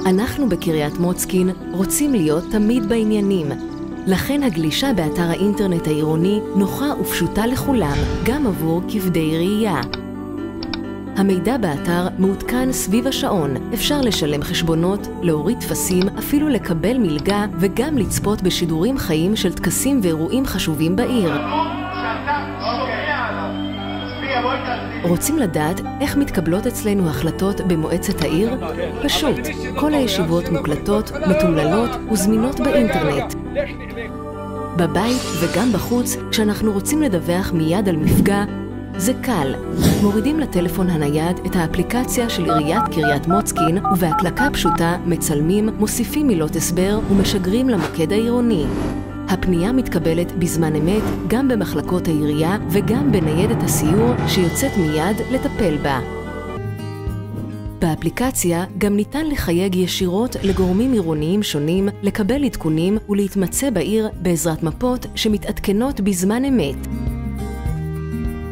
אנחנו בקריית מוצקין רוצים להיות תמיד בעניינים. לכן הגלישה באתר האינטרנט העירוני נוחה ופשוטה לכולם, גם עבור כבדי ראייה. המידע באתר מעודכן סביב השעון. אפשר לשלם חשבונות, להוריד טפסים, אפילו לקבל מלגה וגם לצפות בשידורים חיים של טקסים ואירועים חשובים בעיר. רוצים לדעת איך מתקבלות אצלנו החלטות במועצת העיר? פשוט, כל הישיבות מוקלטות, מתומללות וזמינות באינטרנט. בבית וגם בחוץ, כשאנחנו רוצים לדווח מיד על מפגע, זה קל. מורידים לטלפון הנייד את האפליקציה של עיריית קריית מוצקין, ובהקלקה פשוטה מצלמים, מוסיפים מילות הסבר ומשגרים למוקד העירוני. הפנייה מתקבלת בזמן אמת גם במחלקות העירייה וגם בניידת הסיור שיוצאת מיד לטפל בה. באפליקציה גם ניתן לחייג ישירות לגורמים עירוניים שונים, לקבל עדכונים ולהתמצא בעיר בעזרת מפות שמתעדכנות בזמן אמת.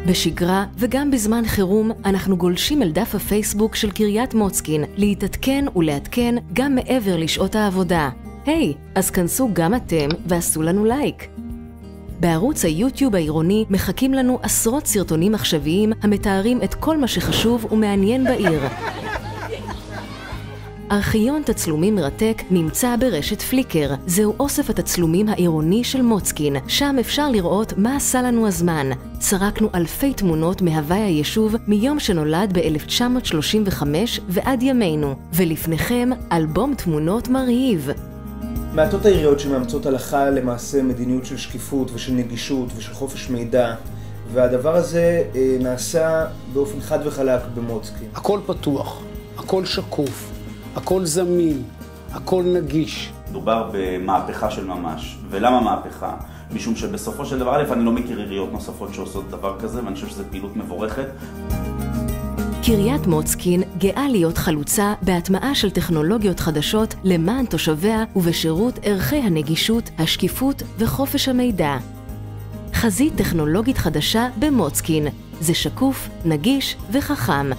בשגרה וגם בזמן חירום אנחנו גולשים אל דף הפייסבוק של קריית מוצקין להתעדכן ולעדכן גם מעבר לשעות העבודה. היי, אז כנסו גם אתם ועשו לנו לייק. בערוץ היוטיוב העירוני מחכים לנו עשרות סרטונים עכשוויים המתארים את כל מה שחשוב ומעניין בעיר. ארכיון תצלומים מרתק נמצא ברשת פליקר. זהו אוסף התצלומים העירוני של מוצקין. שם אפשר לראות מה עשה לנו הזמן. סרקנו אלפי תמונות מהווי היישוב מיום שנולד ב-1935 ועד ימינו. ולפניכם אלבום תמונות מרהיב. מעטות העיריות שמאמצות הלכה למעשה מדיניות של שקיפות ושל נגישות ושל חופש מידע, והדבר הזה נעשה באופן חד וחלק במוצקין. הכל פתוח, הכל שקוף, הכל זמין, הכל נגיש. מדובר במהפכה של ממש. ולמה מהפכה? משום שבסופו של דבר, אני לא מכיר עיריות נוספות שעושות דבר כזה, ואני חושב שזו פעילות מבורכת. קריית מוצקין גאה להיות חלוצה בהטמעה של טכנולוגיות חדשות למען תושביה ובשירות ערכי הנגישות, השקיפות וחופש המידע. חזית טכנולוגית חדשה במוצקין. זה שקוף, נגיש וחכם.